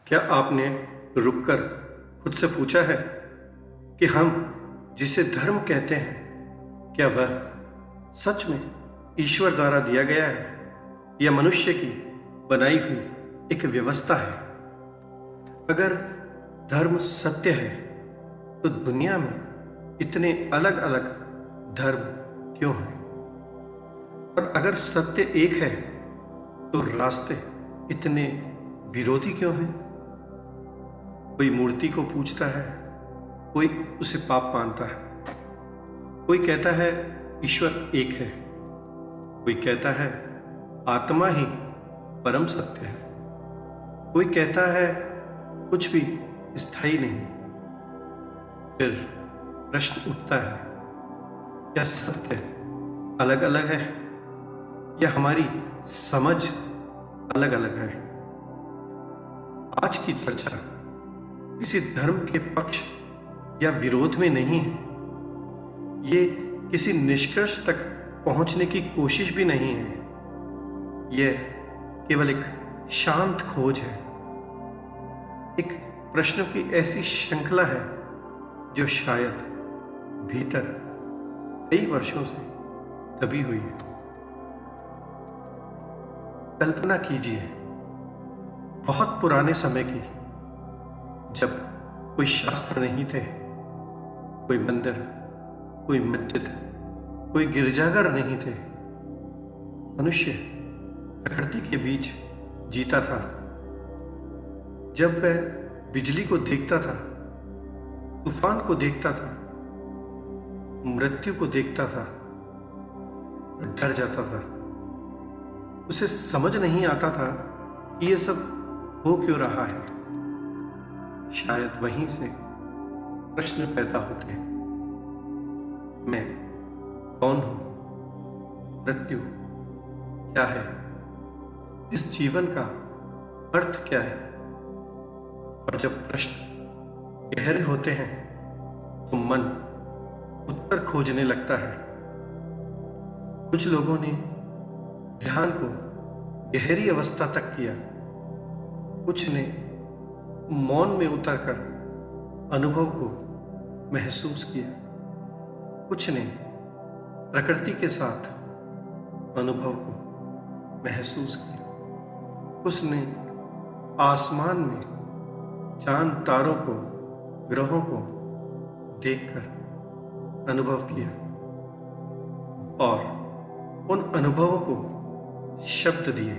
क्या आपने रुककर खुद से पूछा है कि हम जिसे धर्म कहते हैं, क्या वह सच में ईश्वर द्वारा दिया गया है या मनुष्य की बनाई हुई एक व्यवस्था है? अगर धर्म सत्य है तो दुनिया में इतने अलग अलग धर्म क्यों हैं? और अगर सत्य एक है तो रास्ते इतने विरोधी क्यों हैं? कोई मूर्ति को पूजता है, कोई उसे पाप मानता है, कोई कहता है ईश्वर एक है, कोई कहता है आत्मा ही परम सत्य है, कोई कहता है कुछ भी स्थायी नहीं। फिर प्रश्न उठता है, क्या सत्य अलग अलग है या हमारी समझ अलग अलग है? आज की चर्चा किसी धर्म के पक्ष या विरोध में नहीं है। ये किसी निष्कर्ष तक पहुंचने की कोशिश भी नहीं है। यह केवल एक शांत खोज है, एक प्रश्नों की ऐसी श्रृंखला है जो शायद भीतर कई वर्षों से दबी हुई है। कल्पना कीजिए बहुत पुराने समय की, जब कोई शास्त्र नहीं थे, कोई मंदिर, कोई मस्जिद, कोई गिरजाघर नहीं थे। मनुष्य प्रकृति के बीच जीता था। जब वह बिजली को देखता था, तूफान को देखता था, मृत्यु को देखता था, डर जाता था। उसे समझ नहीं आता था कि यह सब हो क्यों रहा है। शायद वहीं से प्रश्न पैदा होते हैं, मैं कौन हूं? मृत्यु क्या है? इस जीवन का अर्थ क्या है? और जब प्रश्न गहरे होते हैं तो मन उत्तर खोजने लगता है। कुछ लोगों ने ध्यान को गहरी अवस्था तक किया, कुछ ने मौन में उतरकर अनुभव को महसूस किया, कुछ ने प्रकृति के साथ अनुभव को महसूस किया, कुछ ने आसमान में चांद तारों को, ग्रहों को देखकर अनुभव किया और उन अनुभवों को शब्द दिए।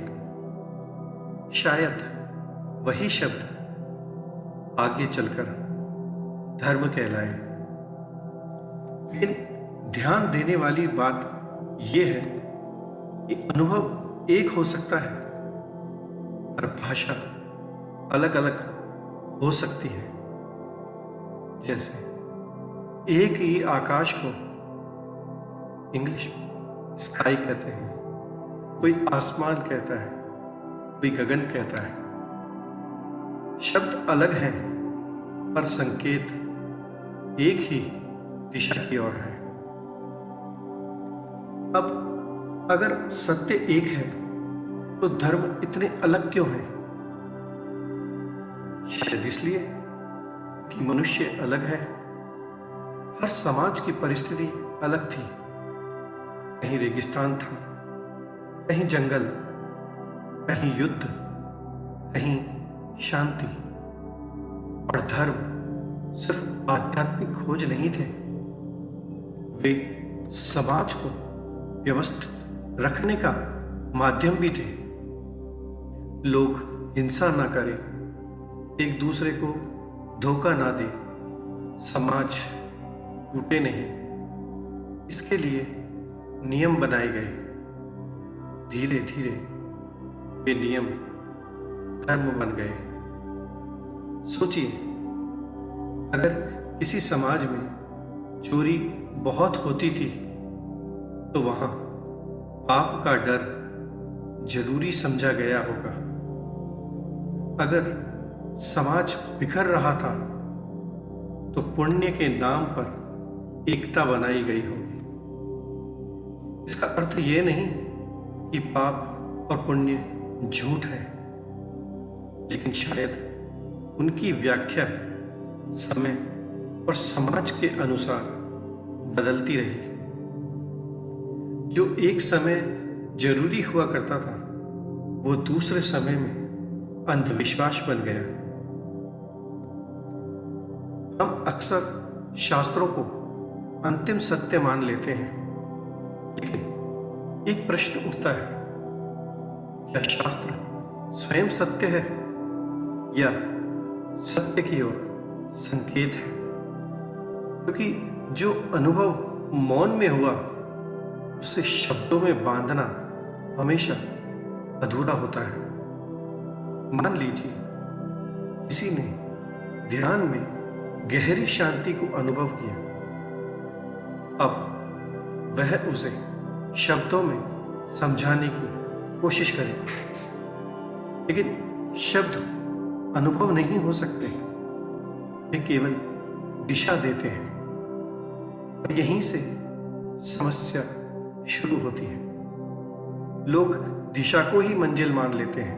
शायद वही शब्द आगे चलकर धर्म कहलाए। लेकिन ध्यान देने वाली बात यह है कि अनुभव एक हो सकता है पर भाषा अलग अलग हो सकती है। जैसे एक ही आकाश को इंग्लिश में स्काई कहते हैं, कोई आसमान कहता है, कोई गगन कहता है। शब्द अलग हैं पर संकेत एक ही दिशा की ओर है। अब अगर सत्य एक है तो धर्म इतने अलग क्यों हैं? शायद इसलिए कि मनुष्य अलग है। हर समाज की परिस्थिति अलग थी। कहीं रेगिस्तान था, कहीं जंगल, कहीं युद्ध, कहीं शांति। और धर्म सिर्फ आध्यात्मिक खोज नहीं थे, वे समाज को व्यवस्थित रखने का माध्यम भी थे। लोग हिंसा ना करें, एक दूसरे को धोखा ना दे, समाज टूटे नहीं, इसके लिए नियम बनाए गए। धीरे धीरे वे नियम धर्म बन गए। सोचिए, अगर किसी समाज में चोरी बहुत होती थी तो वहां पाप का डर जरूरी समझा गया होगा। अगर समाज बिखर रहा था तो पुण्य के नाम पर एकता बनाई गई होगी। इसका अर्थ यह नहीं कि पाप और पुण्य झूठ है, लेकिन शायद उनकी व्याख्या समय और समाज के अनुसार बदलती रही। जो एक समय जरूरी हुआ करता था, वो दूसरे समय में अंधविश्वास बन गया। हम अक्सर शास्त्रों को अंतिम सत्य मान लेते हैं, लेकिन एक प्रश्न उठता है, क्या शास्त्र स्वयं सत्य है या सत्य की ओर संकेत है? क्योंकि जो अनुभव मौन में हुआ, उसे शब्दों में बांधना हमेशा अधूरा होता है। मान लीजिए किसी ने ध्यान में गहरी शांति को अनुभव किया, अब वह उसे शब्दों में समझाने की कोशिश करेगा, लेकिन शब्द अनुभव नहीं हो सकते, वे केवल दिशा देते हैं। और यहीं से समस्या शुरू होती है। लोग दिशा को ही मंजिल मान लेते हैं।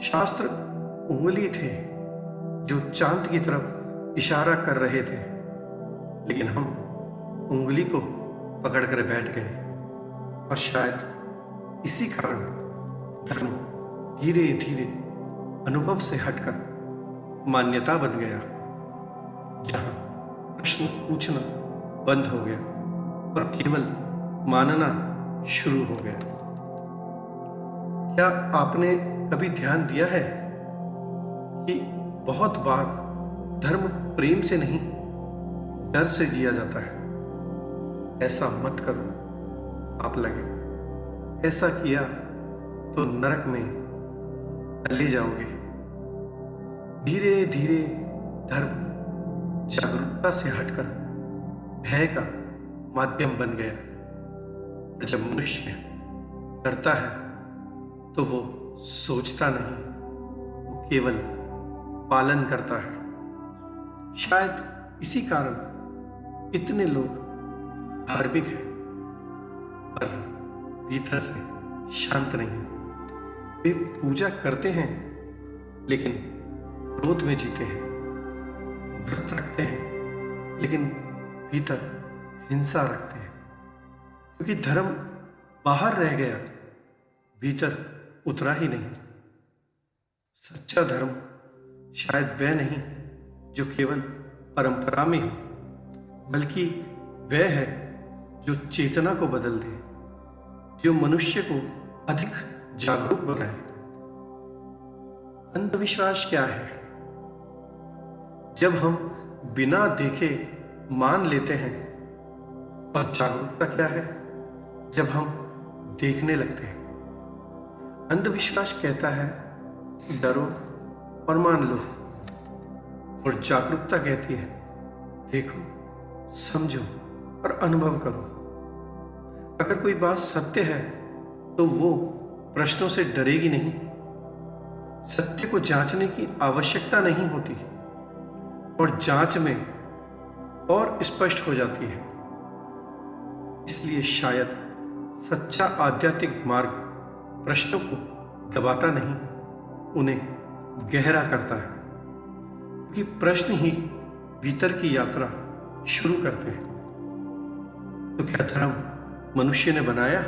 शास्त्र उंगली थे जो चांद की तरफ इशारा कर रहे थे, लेकिन हम उंगली को पकड़कर बैठ गए। और शायद इसी कारण धर्म धीरे धीरे अनुभव से हटकर मान्यता बन गया, जहां प्रश्न पूछना बंद हो गया और केवल मानना शुरू हो गया। क्या आपने कभी ध्यान दिया है कि बहुत बार धर्म प्रेम से नहीं, डर से जिया जाता है? ऐसा मत करो, पाप लगेगा। ऐसा किया तो नरक में चले जाओगे। धीरे धीरे धर्म जागरूकता से हटकर भय का माध्यम बन गया। और जब मनुष्य डरता है तो वो सोचता नहीं, वो केवल पालन करता है। शायद इसी कारण इतने लोग धार्मिक हैं पर भीतर से शांत नहीं। वे पूजा करते हैं लेकिन क्रोध में जीते हैं, व्रत रखते हैं लेकिन भीतर हिंसा रखते हैं, क्योंकि धर्म बाहर रह गया, भीतर उतरा ही नहीं। सच्चा धर्म शायद वह नहीं जो केवल परंपरा में हो, बल्कि वह है जो चेतना को बदल दे, जो मनुष्य को अधिक जागरूक बनाए। अंधविश्वास क्या है? जब हम बिना देखे मान लेते हैं। और जागरूकता क्या है? जब हम देखने लगते हैं। अंधविश्वास कहता है डरो और मान लो, और जागरूकता कहती है देखो, समझो और अनुभव करो। अगर कोई बात सत्य है तो वो प्रश्नों से डरेगी नहीं। सत्य को जांचने की आवश्यकता नहीं होती, और जांच में और स्पष्ट हो जाती है। इसलिए शायद सच्चा आध्यात्मिक मार्ग प्रश्नों को दबाता नहीं, उन्हें गहरा करता है, क्योंकि प्रश्न ही भीतर की यात्रा शुरू करते हैं। तो क्या धर्म मनुष्य ने बनाया?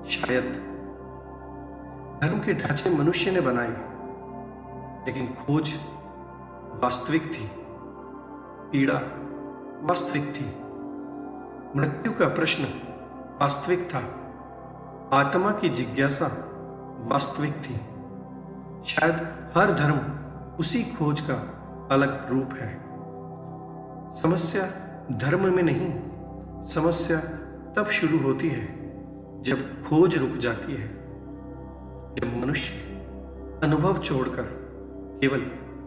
शायद धर्म के ढांचे मनुष्य ने बनाए, लेकिन खोज वास्तविक थी, पीड़ा वास्तविक थी, मृत्यु का प्रश्न वास्तविक था, आत्मा की जिज्ञासा वास्तविक थी। शायद हर धर्म उसी खोज का अलग रूप है। समस्या धर्म में नहीं, समस्या तब शुरू होती है जब खोज रुक जाती है, जब मनुष्य अनुभव छोड़कर केवल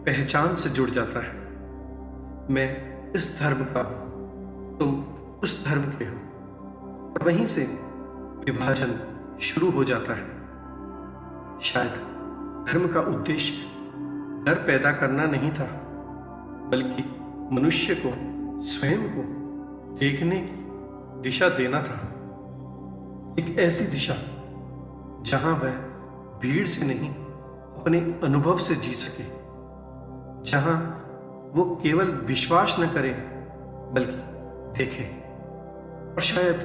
पहचान से जुड़ जाता है। मैं इस धर्म का हूं, तुम उस धर्म के हो, और वहीं से विभाजन शुरू हो जाता है। शायद धर्म का उद्देश्य डर पैदा करना नहीं था, बल्कि मनुष्य को स्वयं को देखने की दिशा देना था। एक ऐसी दिशा जहां वह भीड़ से नहीं, अपने अनुभव से जी सके, जहां वो केवल विश्वास न करे बल्कि देखे। और शायद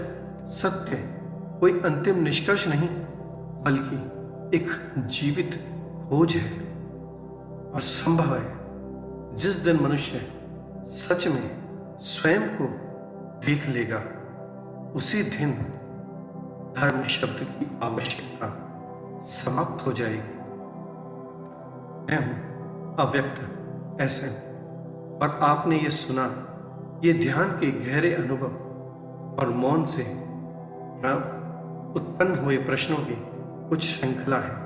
सत्य कोई अंतिम निष्कर्ष नहीं बल्कि एक जीवित खोज है। और संभव है जिस दिन मनुष्य सच में स्वयं को देख लेगा, उसी दिन धर्म शब्द की आवश्यकता समाप्त हो जाएगी। मैं हूं अव्यक्त ऐसे, और आपने ये सुना, ये ध्यान के गहरे अनुभव और मौन से उत्पन्न हुए प्रश्नों की कुछ श्रृंखला है।